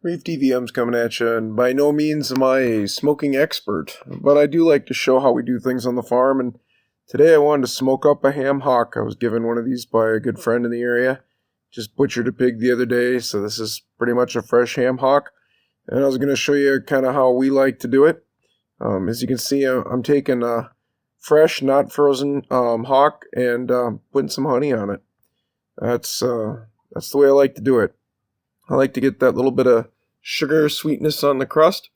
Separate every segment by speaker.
Speaker 1: Reef DVM's coming at you, and by no means am I a smoking expert, but I do like to show how we do things on the farm, and today I wanted to smoke up a ham hock. I was given one of these by a good friend in the area. Just butchered a pig the other day, so this is pretty much a fresh ham hock, and I was going to show you kind of how we like to do it. As you can see, I'm taking a fresh, not frozen hock and putting some honey on it. That's the way I like to do it. I like to get that little bit of sugar sweetness on the crust.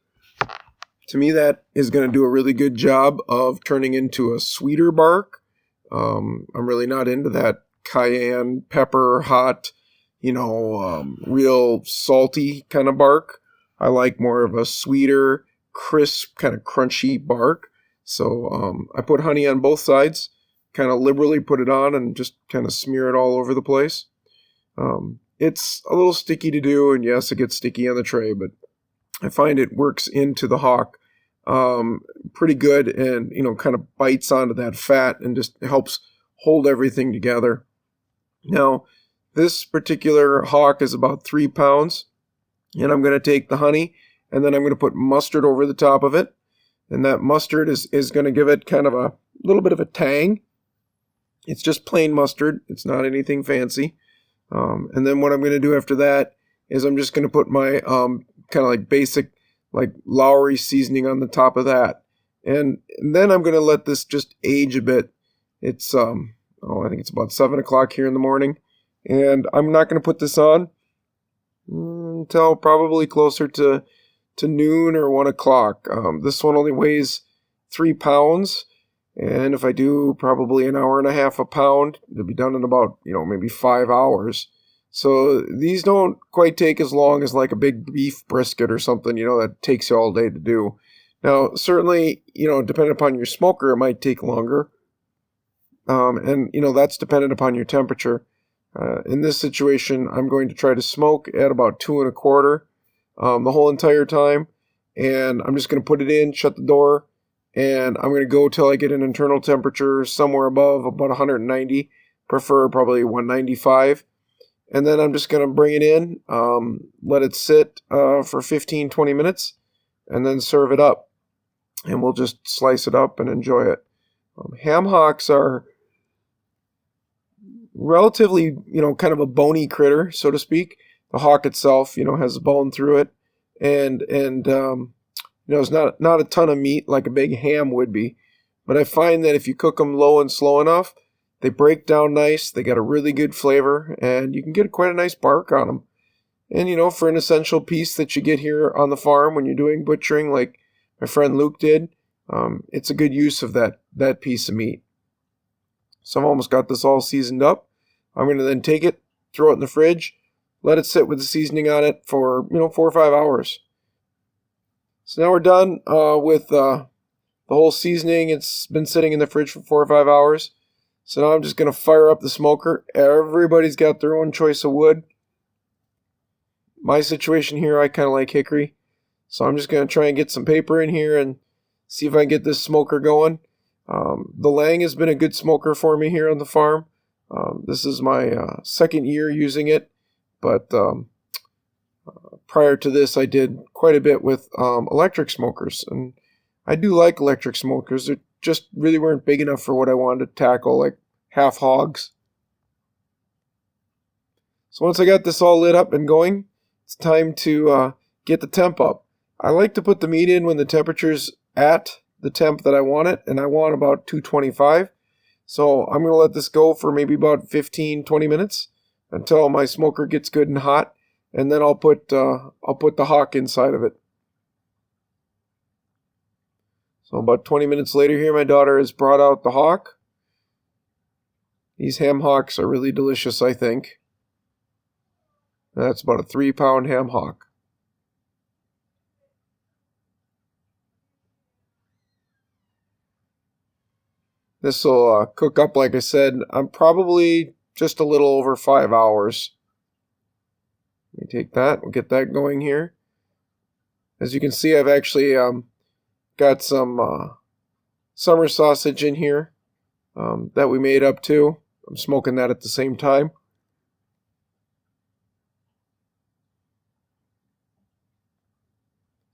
Speaker 1: To me, that is going to do a really good job of turning into a sweeter bark. I'm really not into that cayenne pepper hot, real salty kind of bark. I like more of a sweeter, crisp, kind of crunchy bark. So I put honey on both sides, kind of liberally put it on and just kind of smear it all over the place. It's a little sticky to do, and yes, it gets sticky on the tray, but I find it works into the hock pretty good and, kind of bites onto that fat and just helps hold everything together. Now, this particular hock is about 3 pounds, and I'm going to take the honey, and then I'm going to put mustard over the top of it, and that mustard is going to give it kind of a little bit of a tang. It's just plain mustard. It's not anything fancy. And then what I'm going to do after that is I'm just going to put my kind of like basic like Lowry seasoning on the top of that. And then I'm going to let this just age a bit. It's, I think it's about 7 o'clock here in the morning. And I'm not going to put this on until probably closer to noon or 1 o'clock. This one only weighs 3 pounds. And if I do probably an hour and a half a pound, it'll be done in about, maybe 5 hours. So these don't quite take as long as like a big beef brisket or something, that takes you all day to do. Now, certainly, depending upon your smoker, it might take longer. And that's dependent upon your temperature. In this situation, I'm going to try to smoke at about 2 1/4 the whole entire time. And I'm just going to put it in, shut the door, and I'm going to go till I get an internal temperature somewhere above about 190, prefer probably 195. And then I'm just going to bring it in, let it sit for 15, 20 minutes, and then serve it up. And we'll just slice it up and enjoy it. Ham hocks are relatively, kind of a bony critter, so to speak. The hock itself, has a bone through it. And it's not a ton of meat like a big ham would be, but I find that if you cook them low and slow enough, they break down nice, they got a really good flavor, and you can get quite a nice bark on them. And, for an essential piece that you get here on the farm when you're doing butchering like my friend Luke did, it's a good use of that piece of meat. So I've almost got this all seasoned up. I'm going to then take it, throw it in the fridge, let it sit with the seasoning on it for, 4 or 5 hours. So now we're done with the whole seasoning. It's been sitting in the fridge for 4 or 5 hours. So now I'm just going to fire up the smoker. Everybody's got their own choice of wood. My situation here, I kind of like hickory. So I'm just going to try and get some paper in here and see if I can get this smoker going. The Lang has been a good smoker for me here on the farm. This is my second year using it, but prior to this, I did quite a bit with electric smokers, and I do like electric smokers. They just really weren't big enough for what I wanted to tackle, like half hogs. So once I got this all lit up and going, it's time to get the temp up. I like to put the meat in when the temperature's at the temp that I want it, and I want about 225. So I'm going to let this go for maybe about 15, 20 minutes until my smoker gets good and hot. And then I'll put the hock inside of it. So about 20 minutes later here, my daughter has brought out the hock. These ham hocks are really delicious, I think. That's about a 3-pound ham hock. This will cook up, like I said, I'm probably just a little over 5 hours. Let me take that. We'll get that going here. As you can see, I've actually got some summer sausage in here that we made up too. I'm smoking that at the same time.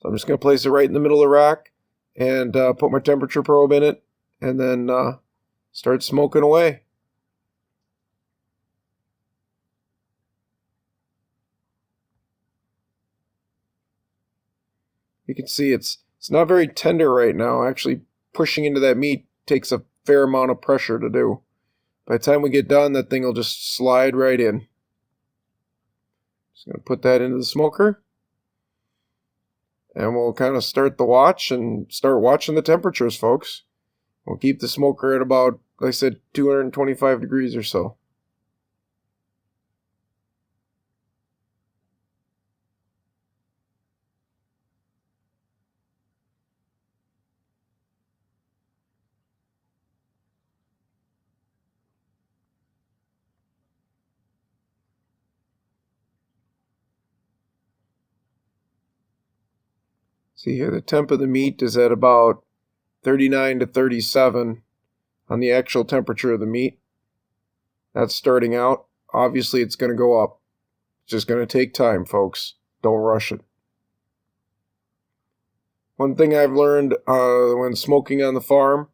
Speaker 1: So I'm just going to place it right in the middle of the rack and put my temperature probe in it, and then start smoking away. You can see it's not very tender right now. Actually, pushing into that meat takes a fair amount of pressure to do. By the time we get done, that thing will just slide right in. Just going to put that into the smoker. And we'll kind of start the watch and start watching the temperatures, folks. We'll keep the smoker at about, like I said, 225 degrees or so. See here, the temp of the meat is at about 39 to 37 on the actual temperature of the meat. That's starting out. Obviously, it's going to go up. It's just going to take time, folks. Don't rush it. One thing I've learned when smoking on the farm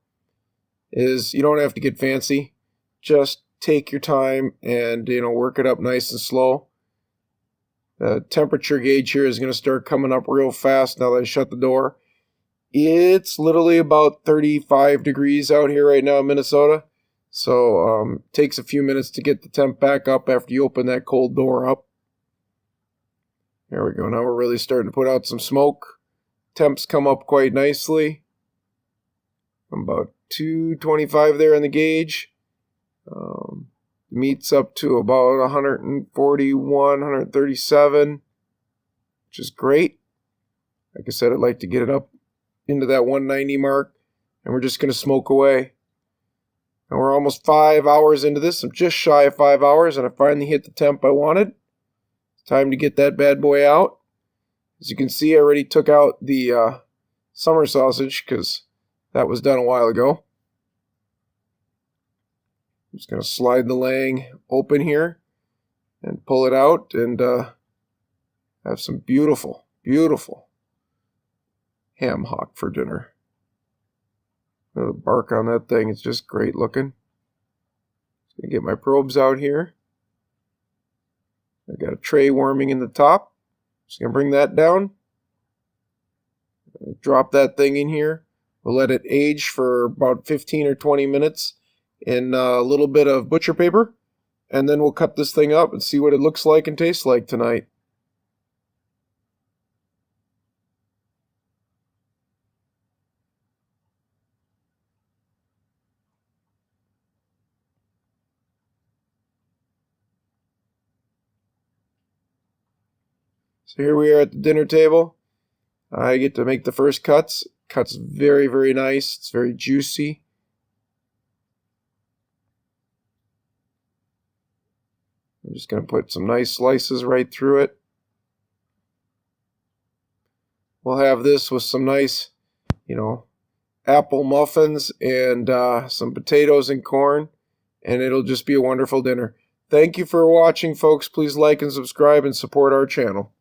Speaker 1: is you don't have to get fancy. Just take your time and work it up nice and slow. The temperature gauge here is going to start coming up real fast now that I shut the door. It's literally about 35 degrees out here right now in Minnesota. So it takes a few minutes to get the temp back up after you open that cold door up. There we go. Now we're really starting to put out some smoke. Temps come up quite nicely. I'm about 225 there on the gauge. Meat's up to about 141, 137, which is great. Like I said, I'd like to get it up into that 190 mark, and we're just going to smoke away. And we're almost 5 hours into this. I'm just shy of 5 hours, and I finally hit the temp I wanted. It's time to get that bad boy out. As you can see, I already took out the summer sausage because that was done a while ago. I'm just going to slide the laying open here and pull it out and have some beautiful, beautiful ham hock for dinner. The bark on that thing is just great looking. Just going to get my probes out here. I got a tray warming in the top. Just going to bring that down. Drop that thing in here. We'll let it age for about 15 or 20 minutes in a little bit of butcher paper, and then we'll cut this thing up and see what it looks like and tastes like tonight. So here we are at the dinner table. I get to make the first cuts. Cuts very, very nice. It's very juicy. I'm just going to put some nice slices right through it. We'll have this with some nice, apple muffins and some potatoes and corn, and it'll just be a wonderful dinner. Thank you for watching, folks. Please like and subscribe and support our channel.